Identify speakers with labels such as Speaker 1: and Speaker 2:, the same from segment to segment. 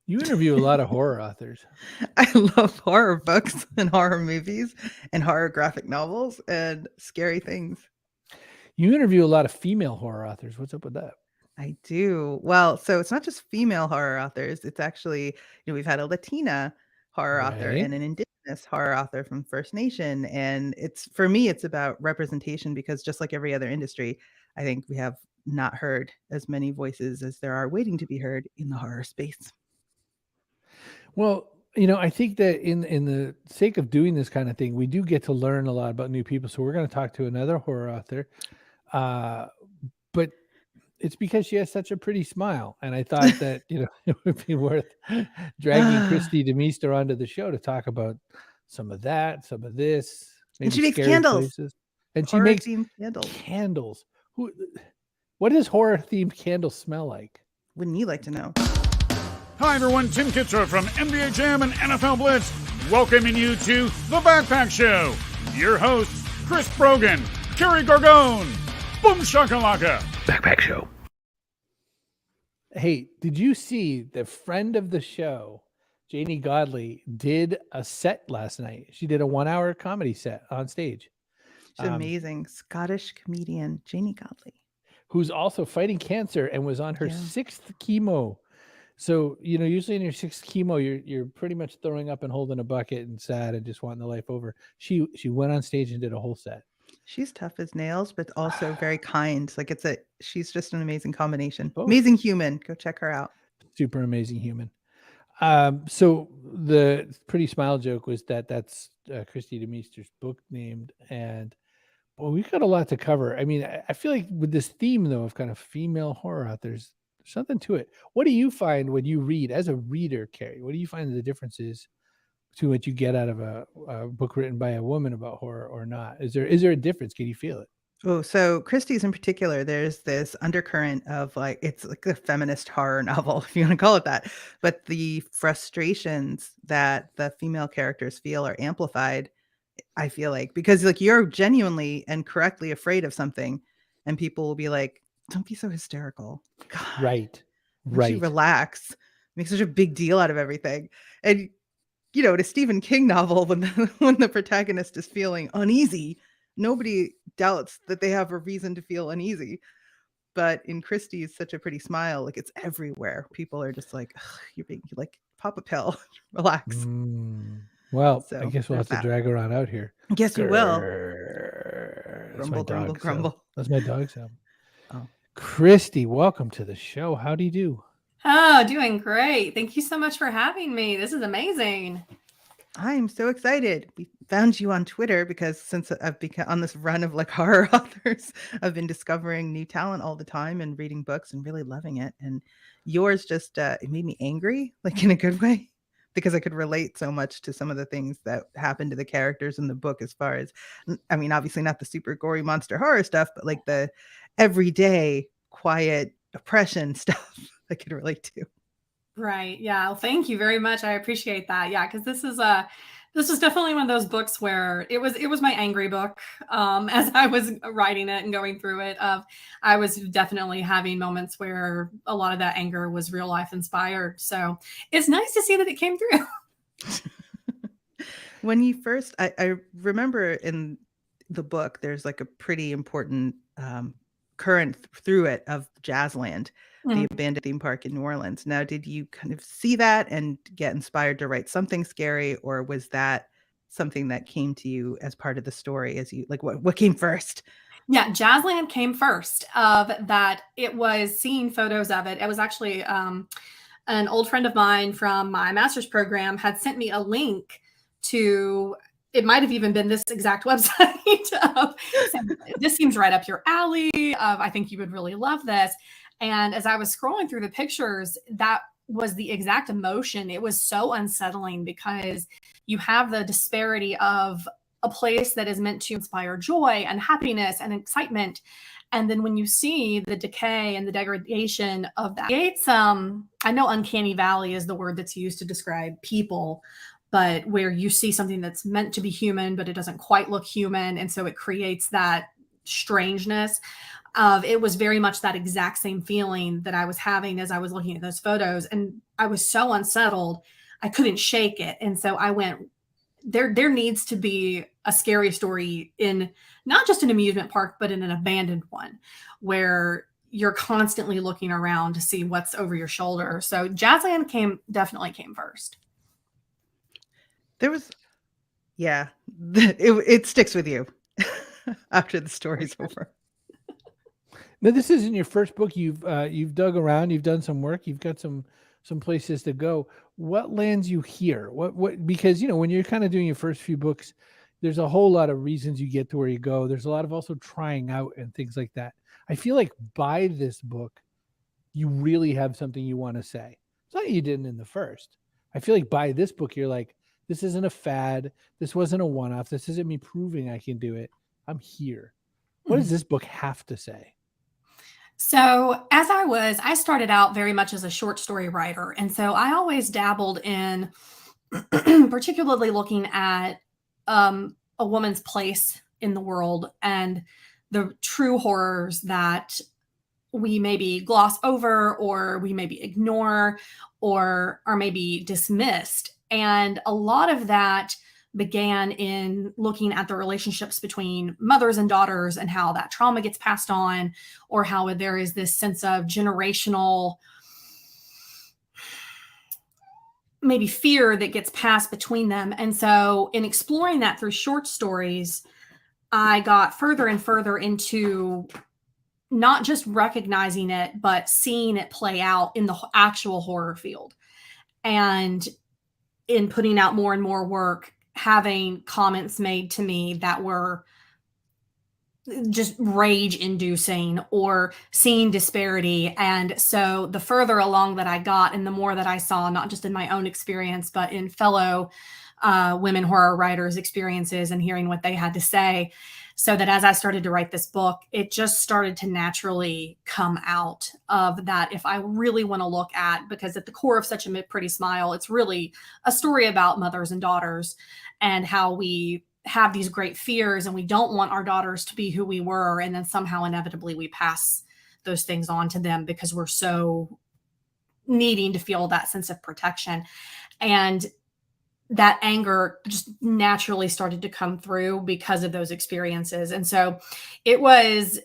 Speaker 1: You interview a lot of horror authors.
Speaker 2: I love horror books and horror movies and horror graphic novels and scary things.
Speaker 1: You interview a lot of female horror authors. What's up with that?
Speaker 2: I do. Well, so it's not just female horror authors. It's actually, we've had a Latina horror author
Speaker 1: Right.
Speaker 2: and an Indigenous horror author from First Nation. And it's, for me, it's about representation because just like every other industry, I think we have not heard as many voices as there are waiting to be heard in the horror space.
Speaker 1: Well, I think that in the sake of doing this kind of thing, we do get to learn a lot about new people. So we're going to talk to another horror author, but it's because she has such a pretty smile, and I thought that it would be worth dragging Kristi DeMeester onto the show to talk about some of that, some of this,
Speaker 2: And
Speaker 1: maybe
Speaker 2: she makes
Speaker 1: scary
Speaker 2: candles,
Speaker 1: places, and she
Speaker 2: horror
Speaker 1: makes
Speaker 2: themed candles.
Speaker 1: candles. What does horror themed candles smell like?
Speaker 2: Wouldn't you like to know?
Speaker 3: Hi everyone, Tim Kitzrow from NBA Jam and NFL Blitz, welcoming you to The Backpack Show. Your hosts, Chris Brogan, Kerry Gorgone, Boom Shakalaka.
Speaker 1: Backpack Show. Hey, did you see the friend of the show, Janie Godley, did a set last night? She did a 1-hour comedy set on stage.
Speaker 2: She's amazing. Scottish comedian, Janie Godley.
Speaker 1: Who's also fighting cancer and was on her 6th chemo. So, usually in your 6th chemo, you're pretty much throwing up and holding a bucket and sad and just wanting the life over. She went on stage and did a whole set.
Speaker 2: She's tough as nails, but also very kind. Like she's just an amazing combination.
Speaker 1: Both.
Speaker 2: Amazing human. Go check her out.
Speaker 1: Super amazing human. So the pretty smile joke was that's Kristi DeMeester's book named, and we've got a lot to cover. I mean, I feel like with this theme though of kind of female horror authors, there's something to it. What do you find when you read as a reader, Kerry? What do you find the differences to what you get out of a book written by a woman about horror or not? Is there a difference? Can you feel it?
Speaker 2: Oh, so Kristi's in particular, there's this undercurrent of it's like a feminist horror novel, if you want to call it that. But the frustrations that the female characters feel are amplified, I feel like, because you're genuinely and correctly afraid of something, and people will be like, don't be so hysterical. God,
Speaker 1: right.
Speaker 2: You relax. Make such a big deal out of everything. And in a Stephen King novel, when the protagonist is feeling uneasy, nobody doubts that they have a reason to feel uneasy. But in Kristi's such a pretty smile, it's everywhere. People are just like, you're being pop a pill, relax.
Speaker 1: Well, so I guess we'll have to drag her on out here.
Speaker 2: I guess you will.
Speaker 1: Grumble,
Speaker 2: grumble, grumble.
Speaker 1: That's my dog sound. Oh. Kristi, welcome to the show. How do you do?
Speaker 4: Oh, doing great. Thank you so much for having me. This is amazing.
Speaker 2: I'm so excited. We found you on Twitter because since I've become on this run of horror authors, I've been discovering new talent all the time and reading books and really loving it. And yours just, it made me angry, in a good way, because I could relate so much to some of the things that happened to the characters in the book, as far as, I mean, obviously not the super gory monster horror stuff, but the everyday quiet oppression stuff I could relate to.
Speaker 4: Right. Yeah. Well, thank you very much. I appreciate that. Yeah. Cause this is definitely one of those books where it was my angry book. As I was writing it and going through it, I was definitely having moments where a lot of that anger was real life inspired. So it's nice to see that it came through.
Speaker 2: When you first, I remember in the book, there's a pretty important current through it of Jazzland, the abandoned theme park in New Orleans. Now, did you kind of see that and get inspired to write something scary, or was that something that came to you as part of the story? As you what came first?
Speaker 4: Yeah, Jazzland came first. Of that, it was seeing photos of it. It was actually an old friend of mine from my master's program had sent me a link to. It might have even been this exact website of saying, this seems right up your alley. I think you would really love this. And as I was scrolling through the pictures, that was the exact emotion. It was so unsettling because you have the disparity of a place that is meant to inspire joy and happiness and excitement. And then when you see the decay and the degradation of that, it's, I know uncanny valley is the word that's used to describe people, but where you see something that's meant to be human, but it doesn't quite look human. And so it creates that strangeness it was very much that exact same feeling that I was having as I was looking at those photos. And I was so unsettled, I couldn't shake it. And so I went, there needs to be a scary story in not just an amusement park, but in an abandoned one where you're constantly looking around to see what's over your shoulder. So Jazzland definitely came first.
Speaker 2: There was, yeah, it sticks with you after the story's over.
Speaker 1: Now, this isn't your first book. You've dug around. You've done some work. You've got some places to go. What lands you here? What because when you're kind of doing your first few books, there's a whole lot of reasons you get to where you go. There's a lot of also trying out and things like that. I feel like by this book, you really have something you want to say. It's not that you didn't in the first. I feel like by this book, you're like, this isn't a fad. This wasn't a one-off. This isn't me proving I can do it. I'm here. What does this book have to say?
Speaker 4: So I started out very much as a short story writer. And so I always dabbled in particularly looking at a woman's place in the world and the true horrors that we maybe gloss over or we maybe ignore or are maybe dismissed. And a lot of that began in looking at the relationships between mothers and daughters and how that trauma gets passed on, or how there is this sense of generational maybe fear that gets passed between them. And so in exploring that through short stories, I got further and further into not just recognizing it, but seeing it play out in the actual horror field. And in putting out more and more work, having comments made to me that were just rage inducing or seeing disparity. And so the further along that I got and the more that I saw, not just in my own experience, but in fellow women horror writers' experiences and hearing what they had to say, so that as I started to write this book, it just started to naturally come out of that. If I really want to look at, because at the core of Such a Pretty Smile, it's really a story about mothers and daughters and how we have these great fears and we don't want our daughters to be who we were. And then somehow inevitably we pass those things on to them because we're so needing to feel that sense of protection. And that anger just naturally started to come through because of those experiences. And so it was,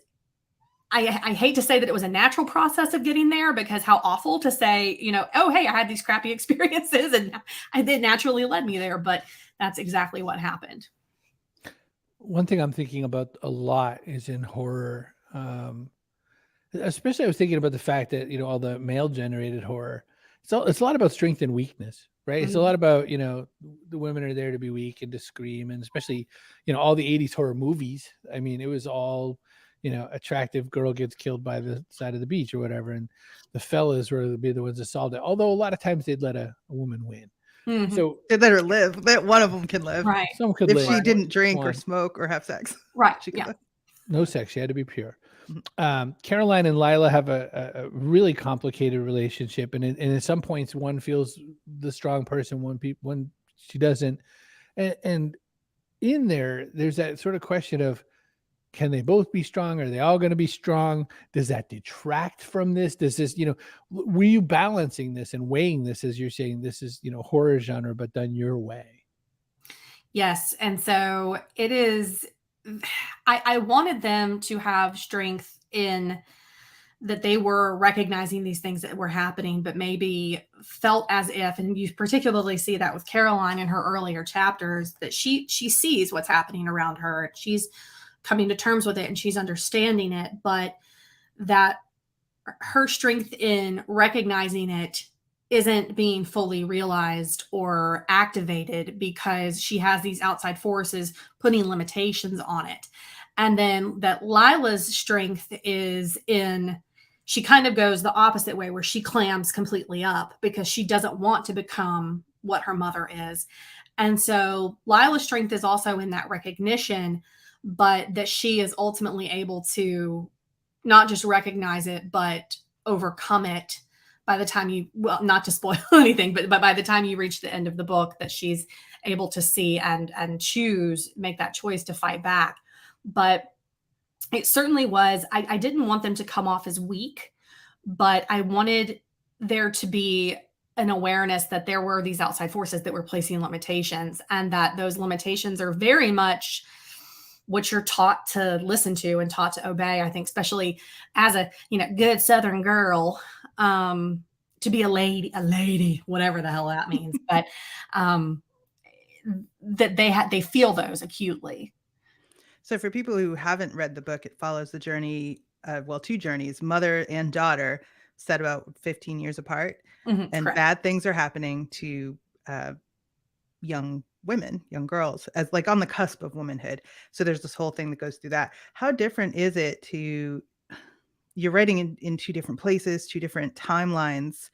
Speaker 4: I hate to say that it was a natural process of getting there, because how awful to say, oh, hey, I had these crappy experiences and it naturally led me there. But that's exactly what happened.
Speaker 1: One thing I'm thinking about a lot is in horror, especially I was thinking about the fact that, all the male generated horror, it's a lot about strength and weakness. Right. It's a lot about, the women are there to be weak and to scream. And especially, all the 80s horror movies. I mean, it was all, attractive girl gets killed by the side of the beach or whatever. And the fellas were be the ones that solved it. Although a lot of times they'd let a woman win. Mm-hmm. So
Speaker 2: they let her live. That one of them can live.
Speaker 4: Right.
Speaker 1: Some could
Speaker 2: if
Speaker 1: live.
Speaker 2: She didn't drink or smoke or have sex.
Speaker 4: Right.
Speaker 2: She could live.
Speaker 1: No sex. She had to be pure. Caroline and Lila have a really complicated relationship, and at some points one feels the strong person, one she doesn't, and in there's that sort of question of, can they both be strong? Are they all going to be strong? Does that detract from this? Does this, were you balancing this and weighing this as you're saying this is, horror genre, but done your way?
Speaker 4: Yes, and so it is. I wanted them to have strength in that they were recognizing these things that were happening, but maybe felt as if, and you particularly see that with Caroline in her earlier chapters, that she sees what's happening around her. She's coming to terms with it and she's understanding it, but that her strength in recognizing it isn't being fully realized or activated because she has these outside forces putting limitations on it. And then that Lila's strength is in, she kind of goes the opposite way where she clams completely up because she doesn't want to become what her mother is. And so Lila's strength is also in that recognition, but that she is ultimately able to not just recognize it, but overcome it by the time not to spoil anything, but by the time you reach the end of the book, that she's able to see and choose, make that choice to fight back. But it certainly was. I didn't want them to come off as weak, but I wanted there to be an awareness that there were these outside forces that were placing limitations, and that those limitations are very much what you're taught to listen to and taught to obey. I think, especially as a, good Southern girl, to be a lady, whatever the hell that means, but that they feel those acutely.
Speaker 2: So for people who haven't read the book, it follows the journey, two journeys, mother and daughter, set about 15 years apart. And
Speaker 4: Correct.
Speaker 2: bad things are happening to young women, young girls, as like on the cusp of womanhood. So there's this whole thing that goes through that. How different is it you're writing in two different places, two different timelines,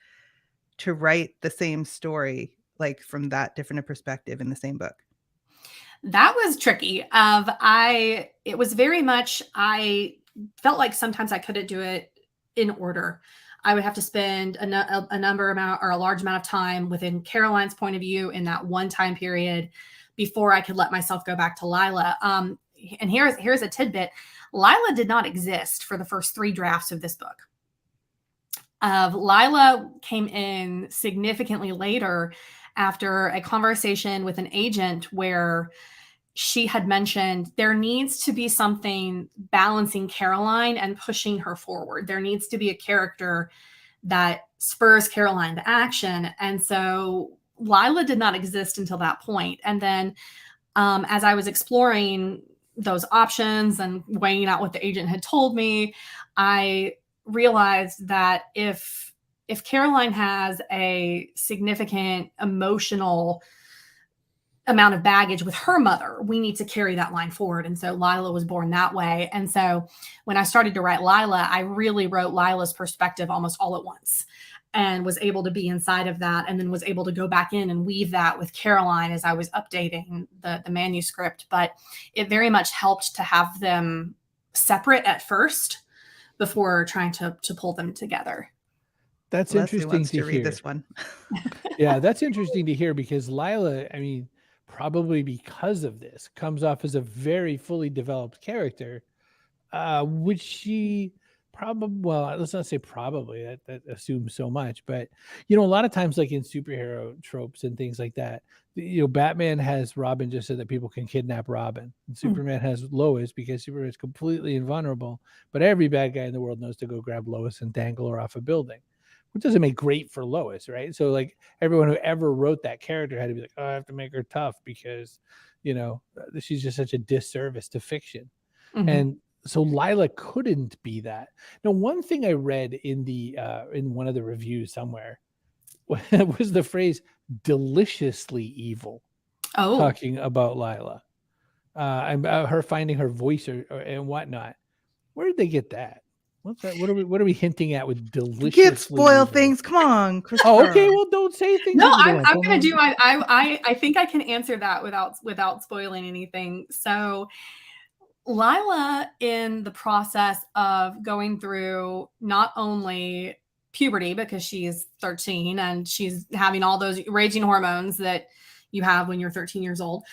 Speaker 2: to write the same story, like from that different a perspective in the same book?
Speaker 4: That was tricky. It was very much, I felt like sometimes I couldn't do it in order. I would have to spend a large amount of time within Caroline's point of view in that one time period before I could let myself go back to Lila. And here's a tidbit. Lila did not exist for the first 3 drafts of this book. Lila came in significantly later, after a conversation with an agent where she had mentioned there needs to be something balancing Caroline and pushing her forward. There needs to be a character that spurs Caroline to action. And so Lila did not exist until that point. And then as I was exploring those options and weighing out what the agent had told me, I realized that if Caroline has a significant emotional amount of baggage with her mother, we need to carry that line forward. And so Lila was born that way. And so when I started to write Lila, I really wrote Lila's perspective almost all at once, and was able to be inside of that, and then was able to go back in and weave that with Caroline as I was updating the manuscript. But it very much helped to have them separate at first before trying to pull them together.
Speaker 1: That's
Speaker 2: Leslie
Speaker 1: interesting
Speaker 2: wants
Speaker 1: to
Speaker 2: read
Speaker 1: hear.
Speaker 2: this one.
Speaker 1: Yeah, that's interesting to hear, because Lila, I mean, probably because of this, comes off as a very fully developed character, which she probably, well, let's not say probably, that assumes so much, but a lot of times, like in superhero tropes and things like that, Batman has Robin just so that people can kidnap Robin, and Superman has Lois because Superman is completely invulnerable, but every bad guy in the world knows to go grab Lois and dangle her off a building, which doesn't make great for Lois, right? So like everyone who ever wrote that character had to be like, oh, I have to make her tough because, she's just such a disservice to fiction.
Speaker 4: Mm-hmm.
Speaker 1: And so Lila couldn't be that. Now, one thing I read in in one of the reviews somewhere was the phrase "deliciously evil," talking about Lila, and about her finding her voice and whatnot. Where did they get that? What's that? What are we hinting at with deliciously?
Speaker 2: Can't spoil
Speaker 1: evil?
Speaker 2: things. Come on, Christopher.
Speaker 1: Oh, okay. Well, don't say things.
Speaker 4: No, I'm gonna do. I think I can answer that without spoiling anything. So, Lila, in the process of going through not only puberty, because she's 13 and she's having all those raging hormones that you have when you're 13 years old,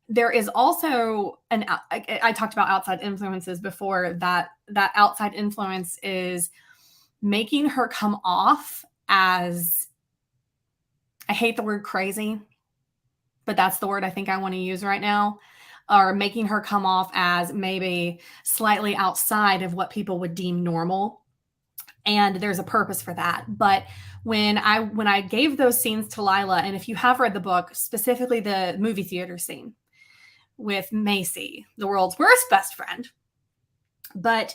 Speaker 4: there is also I talked about outside influences before, that outside influence is making her come off as, I hate the word crazy, but that's the word I think I want to use right now, or making her come off as maybe slightly outside of what people would deem normal. And there's a purpose for that. But when I gave those scenes to Lila, and if you have read the book, specifically the movie theater scene with Macy, the world's worst best friend, but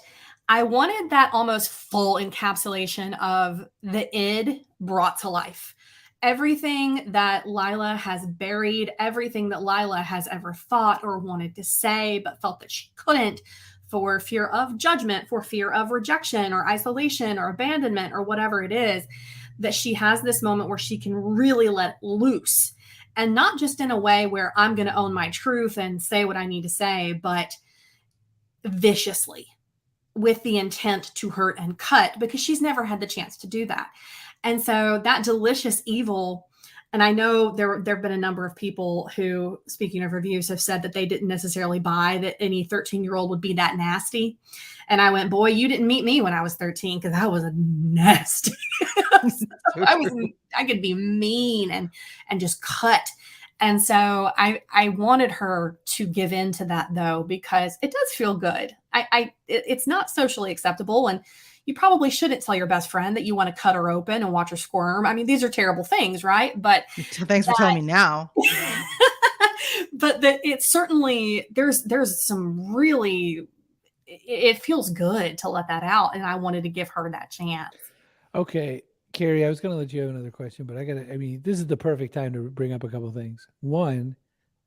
Speaker 4: I wanted that almost full encapsulation of the id brought to life. Everything that Lila has buried, everything that Lila has ever thought or wanted to say, but felt that she couldn't, for fear of judgment, for fear of rejection or isolation or abandonment or whatever it is, that she has this moment where she can really let loose. And not just in a way where I'm going to own my truth and say what I need to say, but viciously, with the intent to hurt and cut, because she's never had the chance to do that. And so that delicious evil And I know there've been a number of people who, speaking of reviews, have said that they didn't necessarily buy that any 13-year-old would be that nasty. And I went, boy, you didn't meet me when I was 13 because I was a nasty. I could be mean and just cut. And so I wanted her to give in to that, though, because it does feel good. It's not socially acceptable, and you probably shouldn't tell your best friend that you want to cut her open and watch her squirm. I mean, these are terrible things, right? But
Speaker 2: thanks for telling me now.
Speaker 4: But it's certainly there's some really, it feels good to let that out, and I wanted to give her that chance.
Speaker 1: Okay, Kerry, I was going to let you have another question, but this is the perfect time to bring up a couple of things. One,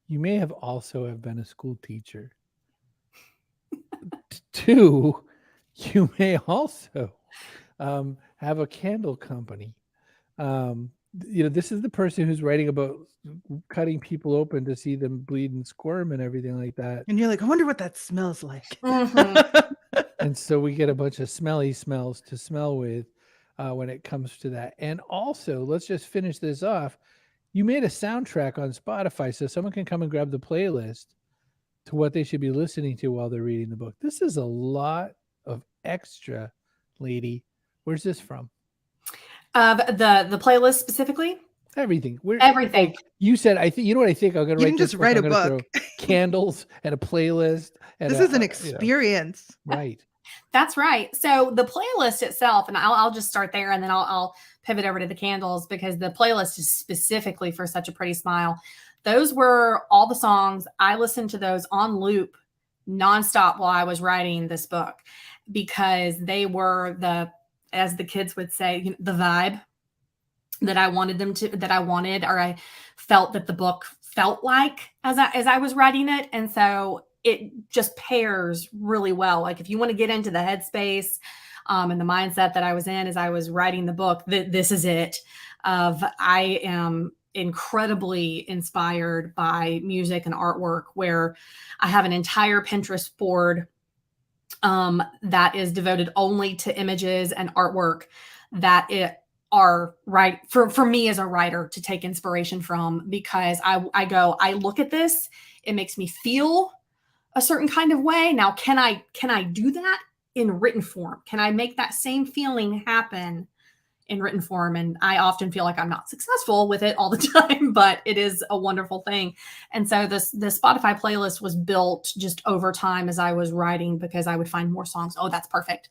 Speaker 1: you may have also have been a school teacher. Two, you may also have a candle company. This is the person who's writing about cutting people open to see them bleed and squirm and everything like that.
Speaker 2: And you're like, I wonder what that smells like.
Speaker 4: Mm-hmm.
Speaker 1: And so we get a bunch of smelly smells to smell with when it comes to that. And also, let's just finish this off. You made a soundtrack on Spotify so someone can come and grab the playlist to what they should be listening to while they're reading the book. This is a lot of extra, lady. Where's this from?
Speaker 4: The playlist specifically?
Speaker 1: Everything.
Speaker 4: Everything.
Speaker 1: You said, I think, you know what I think? I'm going to write
Speaker 2: just write a book.
Speaker 1: Candles and a playlist. And
Speaker 2: this is an experience.
Speaker 1: Right.
Speaker 4: That's right. So the playlist itself, and I'll just start there, and then I'll pivot over to the candles, because the playlist is specifically for Such a Pretty Smile. Those were all the songs. I listened to those on loop nonstop while I was writing this book, because they were as the kids would say, the vibe that I wanted or I felt that the book felt like as I was writing it. And so it just pairs really well. Like if you want to get into the headspace and the mindset that I was in as I was writing the book, this is it. I am incredibly inspired by music and artwork, where I have an entire Pinterest board that is devoted only to images and artwork that are right for me as a writer to take inspiration from, because I look at this, it makes me feel a certain kind of way. Now, can I do that in written form? Can I make that same feeling happen in written form? And I often feel like I'm not successful with it all the time, but it is a wonderful thing. And so the Spotify playlist was built just over time as I was writing, because I would find more songs. Oh, that's perfect.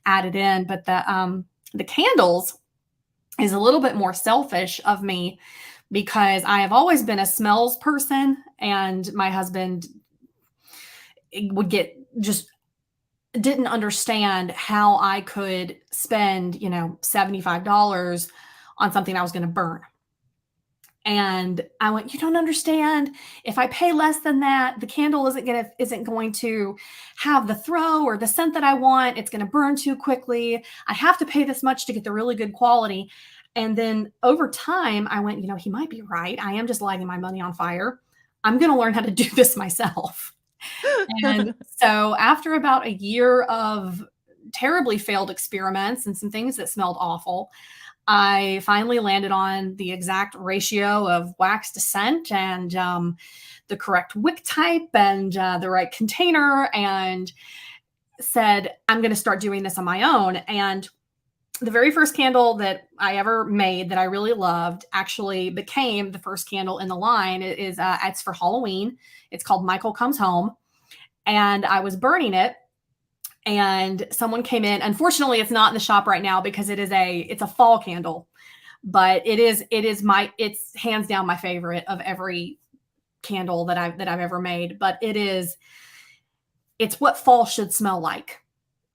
Speaker 4: Add it in. But the candles is a little bit more selfish of me, because I have always been a smells person, and my husband didn't understand how I could spend, $75 on something I was going to burn. And I went, you don't understand. If I pay less than that, the candle isn't going to have the throw or the scent that I want. It's going to burn too quickly. I have to pay this much to get the really good quality. And then over time, I went, he might be right. I am just lighting my money on fire. I'm going to learn how to do this myself. And so after about a year of terribly failed experiments and some things that smelled awful, I finally landed on the exact ratio of wax to scent, and the correct wick type, and the right container, and said, I'm going to start doing this on my own. And the very first candle that I ever made that I really loved actually became the first candle in the line. It's for Halloween. It's called Michael Comes Home. And I was burning it, and someone came in. Unfortunately, it's not in the shop right now because it's a fall candle, but it's hands down my favorite of every candle that I've ever made. But it's what fall should smell like.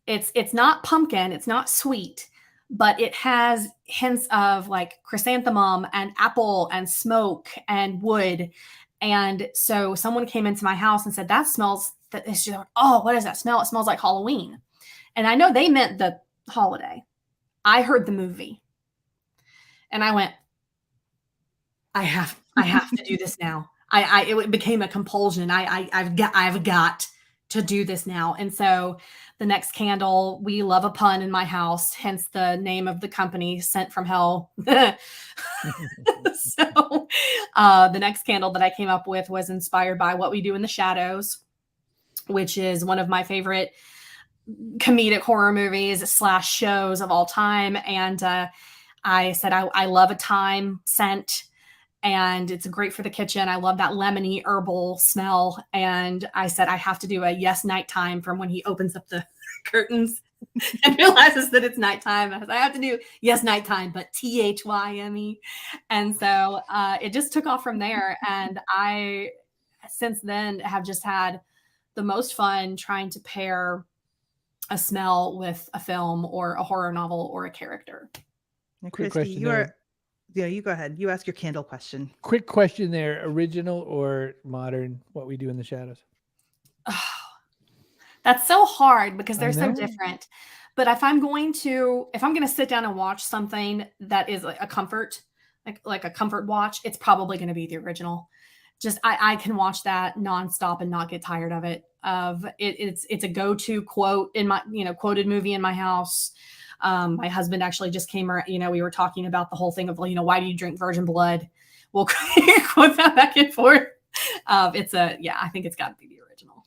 Speaker 4: It's not pumpkin, it's not sweet, but it has hints of like chrysanthemum and apple and smoke and wood. And so someone came into my house and said, that smells, oh, what does that smell? It smells like Halloween. And I know they meant the holiday. I heard the movie and I went, I have to do this now. It became a compulsion. I've got to do this now. And so the next candle, we love a pun in my house, hence the name of the company, Scent from Hell. So the next candle that I came up with was inspired by What We Do in the Shadows, which is one of my favorite comedic horror movies / shows of all time. And I said, I love a thyme scent, and it's great for the kitchen. I love that lemony herbal smell. And I said, I have to do a yes nighttime from when he opens up the curtains and realizes that it's nighttime. I have to do yes nighttime, but THYME. And so it just took off from there. And I, since then, have just had the most fun trying to pair a smell with a film or a horror novel or a character.
Speaker 2: Now,
Speaker 1: Quick
Speaker 2: Kristi,
Speaker 1: question
Speaker 2: you are.
Speaker 1: there.
Speaker 2: Yeah, you go ahead. You ask your candle question.
Speaker 1: Quick question there. Original or modern, What We Do in the Shadows?
Speaker 4: Oh, that's so hard because
Speaker 1: I
Speaker 4: they're so
Speaker 1: know.
Speaker 4: different. But if I'm going to sit down and watch something that is like a comfort, like a comfort watch, it's probably going to be the original. Just I can watch that nonstop and not get tired of it. It's a go-to quote in my, quoted movie in my house. My husband actually just came around, we were talking about the whole thing of, why do you drink virgin blood? We'll quote that back and forth. I think it's got to be the original.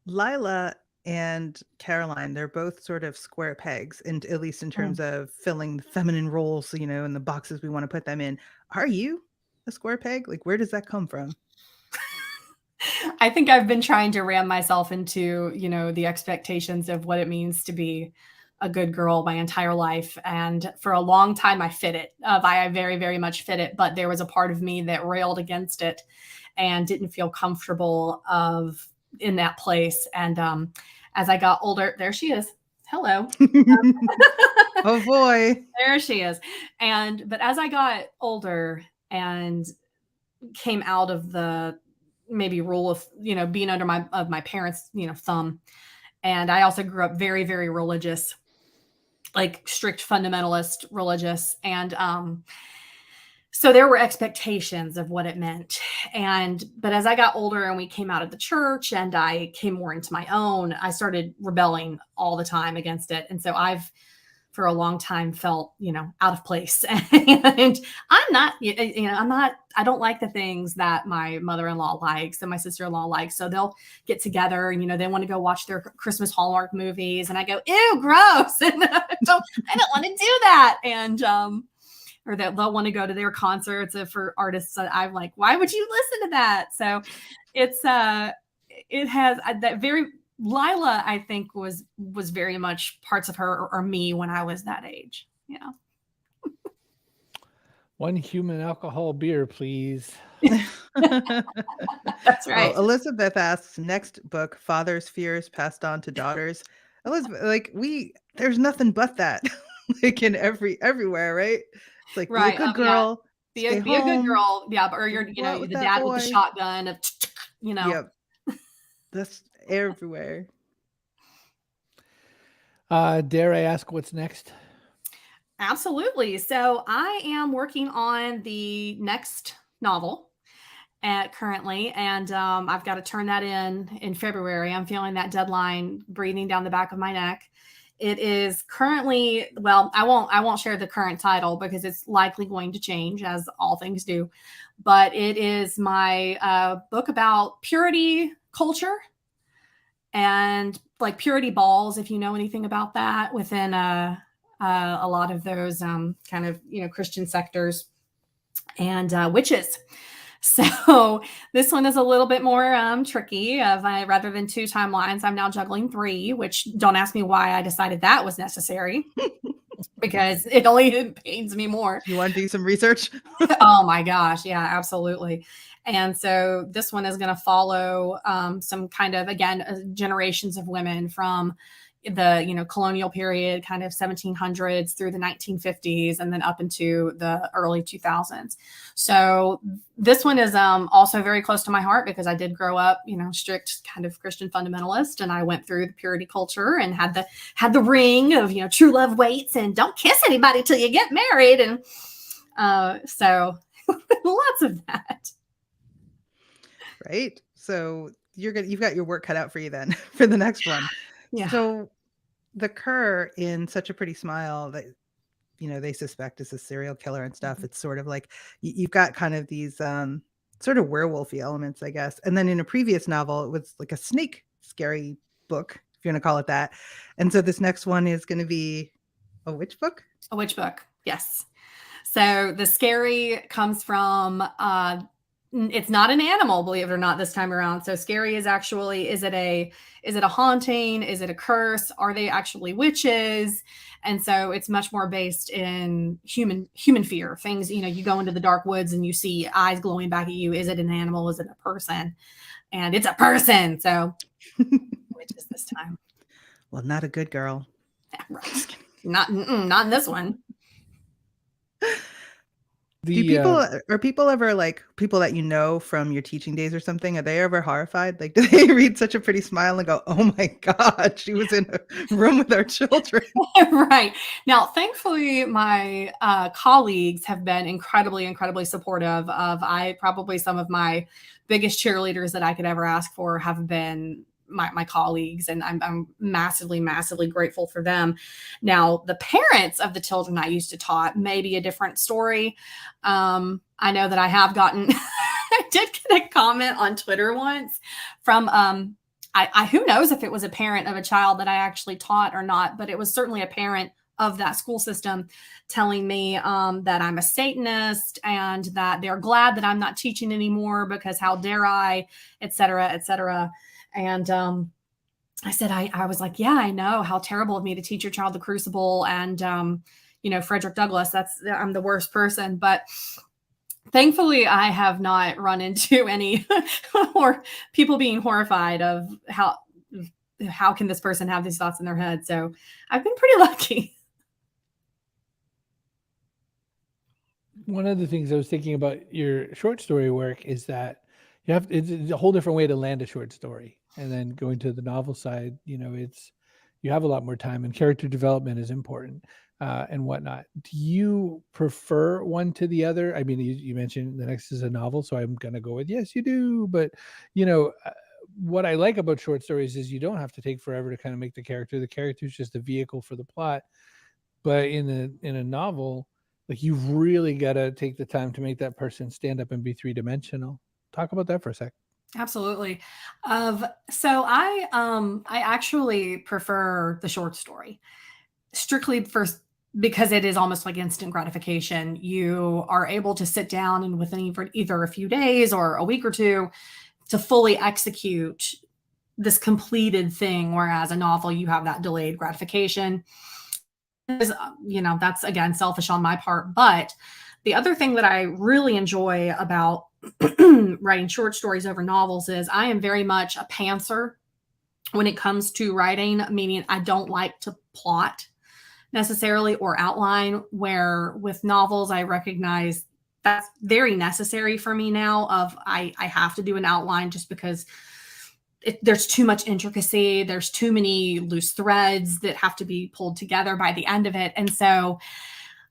Speaker 2: Lila and Caroline, they're both sort of square pegs, and at least in terms of filling the feminine roles, in the boxes we want to put them in. Are you a square peg? Like, where does that come from?
Speaker 4: I think I've been trying to ram myself into, the expectations of what it means to be a good girl my entire life. And for a long time, I fit it. I very, very much fit it. But there was a part of me that railed against it and didn't feel comfortable in that place. And as I got older, there she is. Hello.
Speaker 2: Oh boy.
Speaker 4: There she is. But as I got older and came out of the maybe rule of, being under my parents', thumb. And I also grew up very, very religious, like strict fundamentalist religious. And so there were expectations of what it meant. But as I got older and we came out of the church and I came more into my own, I started rebelling all the time against it. And so I've, for a long time, felt, out of place. And I'm not, I don't like the things that my mother-in-law likes and my sister-in-law likes. So they'll get together and, they want to go watch their Christmas Hallmark movies. And I go, ew, gross. And I don't want to do that. And, or they'll want to go to their concerts for artists. I'm like, why would you listen to that? So it has that very, Lila, I think, was very much parts of her or me when I was that age. Yeah.
Speaker 1: One human alcohol beer, please.
Speaker 4: That's right.
Speaker 2: Well, Elizabeth asks, next book, Father's Fears Passed On to Daughters. Elizabeth, there's nothing but that, like in everywhere, right? It's like,
Speaker 4: right.
Speaker 2: Be a good girl.
Speaker 4: Be a good girl. Yeah. Or you're,
Speaker 2: What
Speaker 4: the dad with the shotgun of,
Speaker 2: Yep. That's everywhere.
Speaker 1: Dare I ask what's next?
Speaker 4: Absolutely. So I am working on the next novel currently, and I've got to turn that in February. I'm feeling that deadline breathing down the back of my neck. It is currently, well, I won't share the current title because it's likely going to change, as all things do. But it is my book about purity culture and like purity balls, if you know anything about that, within a lot of those kind of, Christian sectors, and witches. So this one is a little bit more tricky. Rather than 2 timelines, I'm now juggling 3, which don't ask me why I decided that was necessary because it only pains me more.
Speaker 2: You want to do some research?
Speaker 4: Oh my gosh. Yeah, absolutely. And so this one is going to follow some kind of, again, generations of women from the, colonial period, kind of 1700s through the 1950s, and then up into the early 2000s. So this one is also very close to my heart because I did grow up, strict kind of Christian fundamentalist, and I went through the purity culture and had the ring of, true love waits and don't kiss anybody till you get married. And so lots of that.
Speaker 2: Right. So you've got your work cut out for you then for the next one.
Speaker 4: Yeah.
Speaker 2: So the cur in Such a Pretty Smile that they suspect is a serial killer and stuff. It's sort of like you've got kind of these sort of werewolfy elements, I guess. And then in a previous novel, it was like a snake scary book, if you want to call it that. And so this next one is going to be a witch book.
Speaker 4: A witch book, yes. So the scary comes from it's not an animal, believe it or not, this time around. So scary is actually, is it a haunting? Is it a curse? Are they actually witches? And so it's much more based in human fear. Things, you go into the dark woods and you see eyes glowing back at you. Is it an animal? Is it a person? And it's a person. So witches this time.
Speaker 2: Well, not a good girl.
Speaker 4: Yeah, right. Not in this one.
Speaker 2: Are people ever like people that from your teaching days or something? Are they ever horrified? Like, do they read Such a Pretty Smile and go, "Oh my God, she was in a room with our children"?
Speaker 4: Right. Now, thankfully, my colleagues have been incredibly, incredibly supportive of. Probably some of my biggest cheerleaders that I could ever ask for have been my colleagues, and I'm massively, massively grateful for them. Now, the parents of the children I used to taught may be a different story. I know that I have gotten, I did get a comment on Twitter once from, who knows if it was a parent of a child that I actually taught or not, but it was certainly a parent of that school system telling me that I'm a Satanist and that they're glad that I'm not teaching anymore because how dare I, et cetera, et cetera. And I said, I was like, yeah, I know how terrible of me to teach your child the Crucible and, Frederick Douglass, I'm the worst person. But thankfully, I have not run into any or people being horrified of how can this person have these thoughts in their head. So I've been pretty lucky.
Speaker 1: One of the things I was thinking about your short story work is that it's a whole different way to land a short story. And then going to the novel side, you have a lot more time and character development is important and whatnot. Do you prefer one to the other? I mean, you mentioned the next is a novel, so I'm going to go with yes, you do. But, what I like about short stories is you don't have to take forever to kind of make the character. The character is just a vehicle for the plot. But in a novel, like you've really got to take the time to make that person stand up and be three-dimensional. Talk about that for a sec.
Speaker 4: Absolutely. So I actually prefer the short story strictly because it is almost like instant gratification. You are able to sit down and within either a few days or a week or two to fully execute this completed thing. Whereas a novel, you have that delayed gratification. That's again, selfish on my part. But the other thing that I really enjoy about writing short stories over novels is I am very much a pantser when it comes to writing, meaning I don't like to plot necessarily or outline, where with novels, I recognize that's very necessary for me now I have to do an outline just because there's too much intricacy. There's too many loose threads that have to be pulled together by the end of it. And so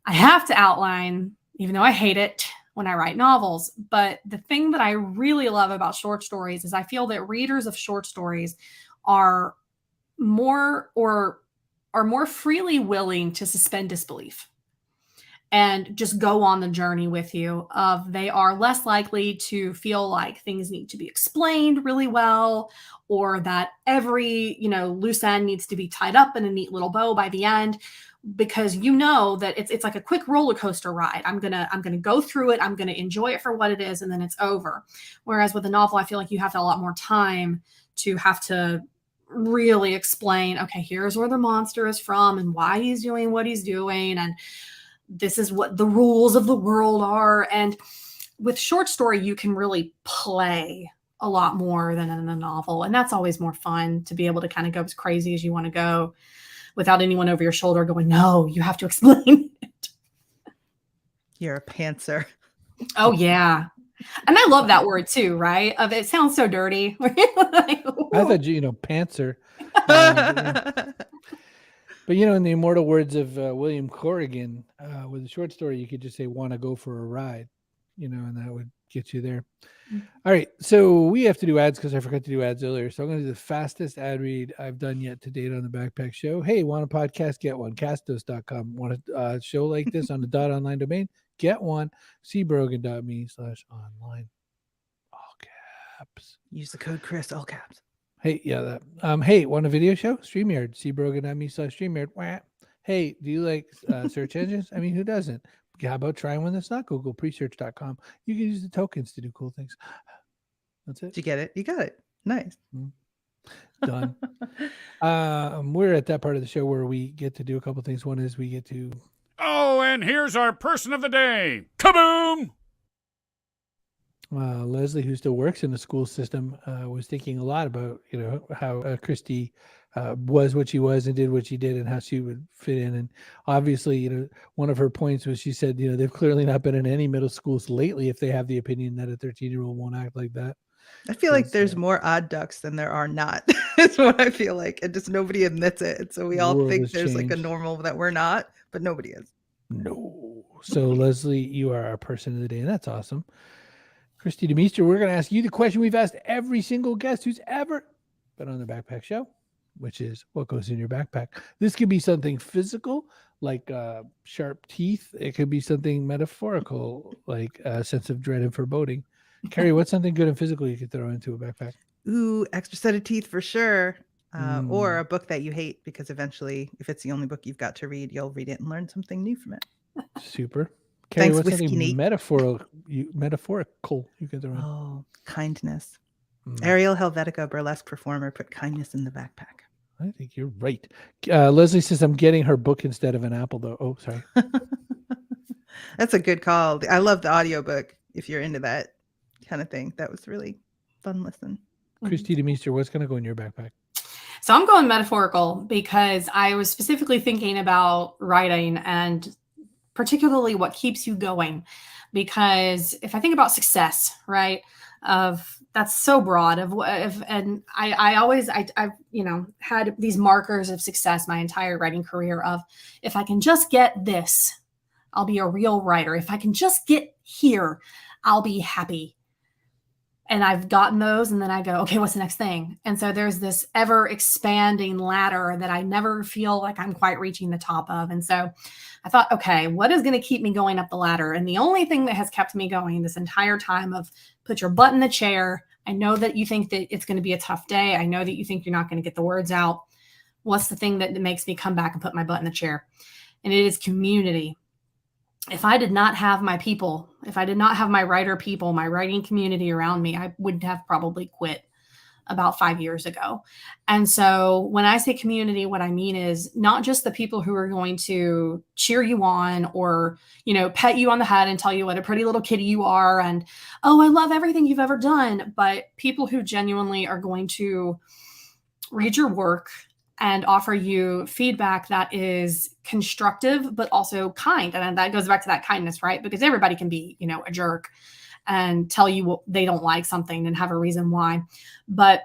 Speaker 4: I have to outline, even though I hate it when I write novels. But the thing that I really love about short stories is I feel that readers of short stories are more freely willing to suspend disbelief and just go on the journey with you. They are less likely to feel like things need to be explained really well, or that every, loose end needs to be tied up in a neat little bow by the end, because that it's like a quick roller coaster ride. I'm going to go through it. I'm going to enjoy it for what it is. And then it's over. Whereas with a novel, I feel like you have a lot more time to have to really explain, okay, here's where the monster is from and why he's doing what he's doing. And this is what the rules of the world are. And with short story, you can really play a lot more than in a novel. And that's always more fun to be able to kind of go as crazy as you want to go without anyone over your shoulder going, no, you have to explain it.
Speaker 2: You're a pantser.
Speaker 4: Oh, yeah. And I love that word too, right? It sounds so dirty.
Speaker 1: I thought, pantser. But, in the immortal words of William Corrigan, with a short story, you could just say, want to go for a ride, and that would get you there. All right. So we have to do ads because I forgot to do ads earlier. So I'm going to do the fastest ad read I've done yet to date on the Backpack Show. Hey, want a podcast? Get one. Castos.com. Want a show like this on the .online domain? Get one. See brogan.me/online. All caps.
Speaker 2: Use the code Chris, all caps.
Speaker 1: Hey, yeah, that. Hey, want a video show? StreamYard. See brogan.me/StreamYard. Wah. Hey, do you like search engines? I mean, who doesn't? How about trying one that's not Google? Presearch.com. You can use the tokens to do cool things. That's it.
Speaker 2: Did you get it? You got it. Nice.
Speaker 1: Done. We're at that part of the show where we get to do a couple things. One is we get to.
Speaker 3: Oh, and here's our person of the day. Kaboom!
Speaker 1: Leslie, who still works in the school system, was thinking a lot about, how Kristi was what she was and did what she did and how she would fit in. And obviously, one of her points was she said, they've clearly not been in any middle schools lately if they have the opinion that a 13-year-old won't act like that.
Speaker 2: I feel like there's more odd ducks than there are not. That's what I feel like. And just nobody admits it. And so we all think there's like a normal that we're not, but nobody is.
Speaker 1: No. So Leslie, you are our person of the day, and that's awesome. Kristi DeMeester, we're going to ask you the question we've asked every single guest who's ever been on the Backpack Show, which is what goes in your backpack. This could be something physical, like sharp teeth. It could be something metaphorical, like a sense of dread and foreboding. Kerry, what's something good and physical you could throw into a backpack?
Speaker 2: Ooh, extra set of teeth for sure. Or a book that you hate, because eventually, if it's the only book you've got to read, you'll read it and learn something new from it.
Speaker 1: Super. Kerry,
Speaker 2: Thanks,
Speaker 1: what's
Speaker 2: Whiskey
Speaker 1: something
Speaker 2: Nate.
Speaker 1: metaphorical you can throw in?
Speaker 2: Oh, kindness. Ariel Helvetica, burlesque performer, put kindness in the backpack.
Speaker 1: I think you're right. Leslie says, I'm getting her book instead of an apple, though. Oh, sorry.
Speaker 2: That's a good call. I love the audiobook if you're into that kind of thing. That was really fun listen.
Speaker 1: Kristi DeMeester, what's going to go in your backpack?
Speaker 4: So I'm going metaphorical because I was specifically thinking about writing and particularly what keeps you going. Because if I think about success, right, that's so broad and I've had these markers of success my entire writing career of, if I can just get this, I'll be a real writer. If I can just get here, I'll be happy. And I've gotten those, and then I go, okay, what's the next thing? And so there's this ever expanding ladder that I never feel like I'm quite reaching the top of. And so I thought, okay, what is going to keep me going up the ladder? And the only thing that has kept me going this entire time of put your butt in the chair. I know that you think that it's going to be a tough day. I know that you think you're not going to get the words out. What's the thing that makes me come back and put my butt in the chair? And it is community. If I did not have my people, if I did not have my writer people, my writing community around me, I would have probably quit about 5 years ago. And so when I say community, what I mean is not just the people who are going to cheer you on or, pet you on the head and tell you what a pretty little kitty you are. And, oh, I love everything you've ever done. But people who genuinely are going to read your work and offer you feedback that is constructive, but also kind. And that goes back to that kindness, right? Because everybody can be, a jerk and tell you they don't like something and have a reason why. But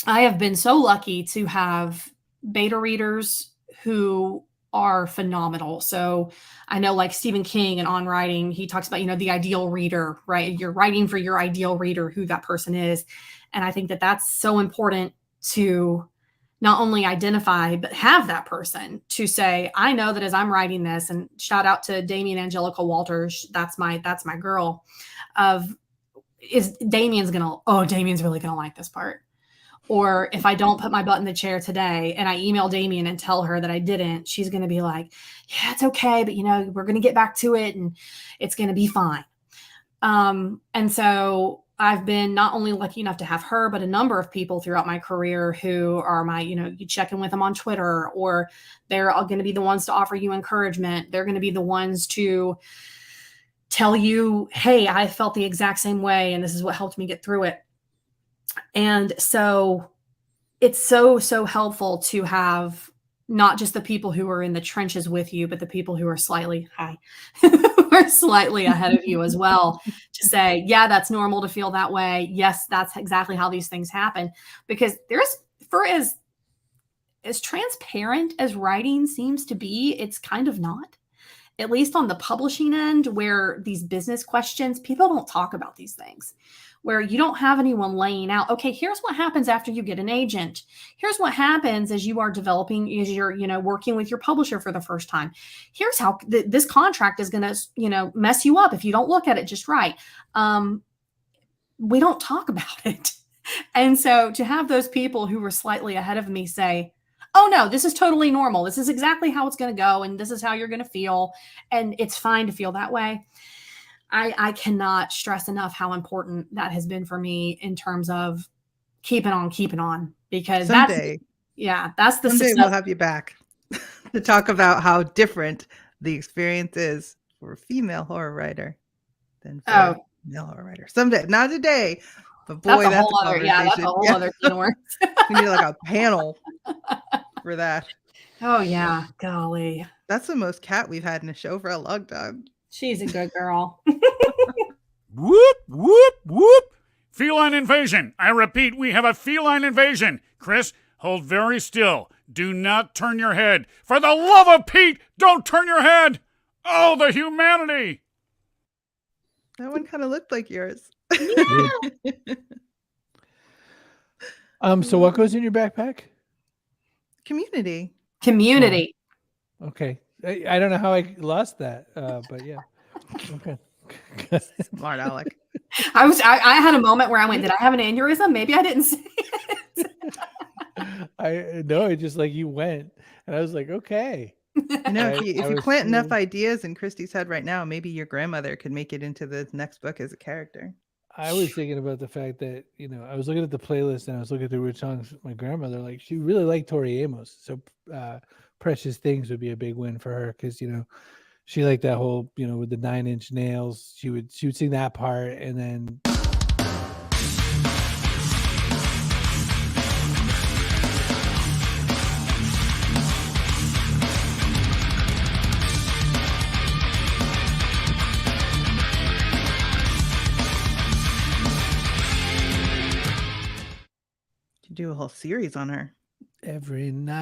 Speaker 4: I have been so lucky to have beta readers who are phenomenal. So I know like Stephen King and On Writing, he talks about, the ideal reader, right? You're writing for your ideal reader, who that person is. And I think that that's so important to not only identify, but have that person to say, I know that as I'm writing this, and shout out to Damien Angelica Walters, that's my girl, Damien's really going to like this part. Or if I don't put my butt in the chair today and I email Damien and tell her that I didn't, she's going to be like, yeah, it's okay. But we're going to get back to it and it's going to be fine. And so I've been not only lucky enough to have her, but a number of people throughout my career who are my, you check in with them on Twitter, or they're going to be the ones to offer you encouragement. They're going to be the ones to tell you, hey, I felt the exact same way, and this is what helped me get through it. And so it's so, so helpful to have not just the people who are in the trenches with you, but the people who are slightly ahead of you as well, to say, yeah, that's normal to feel that way. Yes, that's exactly how these things happen. Because for as transparent as writing seems to be, it's kind of not. at least on the publishing end, where these business questions, people don't talk about these things, where you don't have anyone laying out, okay, here's what happens after you get an agent. Here's what happens as you are developing, as you're, working with your publisher for the first time. Here's how this contract is going to, mess you up if you don't look at it just right. We don't talk about it. And so to have those people who were slightly ahead of me say, oh no, this is totally normal. This is exactly how it's going to go. And this is how you're going to feel. And it's fine to feel that way. I cannot stress enough how important that has been for me in terms of keeping on, because
Speaker 2: Someday
Speaker 4: that's the
Speaker 2: someday
Speaker 4: success.
Speaker 2: we'll have you back to talk about how different the experience is for a female horror writer than for a male horror writer. Someday, not today, but boy, that's a
Speaker 4: whole other, that's a whole other can of worms.
Speaker 2: We need like a panel for that.
Speaker 4: Oh yeah, golly,
Speaker 2: that's the most cat we've had in a show for a long time.
Speaker 4: She's a good girl.
Speaker 3: Whoop, whoop, whoop. Feline invasion. I repeat, we have a feline invasion. Chris, hold very still. Do not turn your head. For the love of Pete, don't turn your head. Oh, the humanity.
Speaker 2: That one kind of looked like yours.
Speaker 1: So what goes in your backpack?
Speaker 2: Community.
Speaker 1: Okay. I don't know how I lost that, but yeah. Okay.
Speaker 2: Smart Alec.
Speaker 4: I had a moment where I went, did I have an aneurysm? Maybe I didn't say it.
Speaker 1: No, it just like you went, and I was like, okay.
Speaker 2: If you plant
Speaker 1: cool.
Speaker 2: enough ideas in Kristi's head right now, maybe your grandmother could make it into the next book as a character.
Speaker 1: I was thinking about the fact that, I was looking at the playlist and I was looking through which songs my grandmother, like, she really liked Tori Amos. So Precious Things would be a big win for her because, she liked that whole, with the 9 Inch Nails. She would sing that part, and then
Speaker 2: do a whole series on her.
Speaker 1: every night.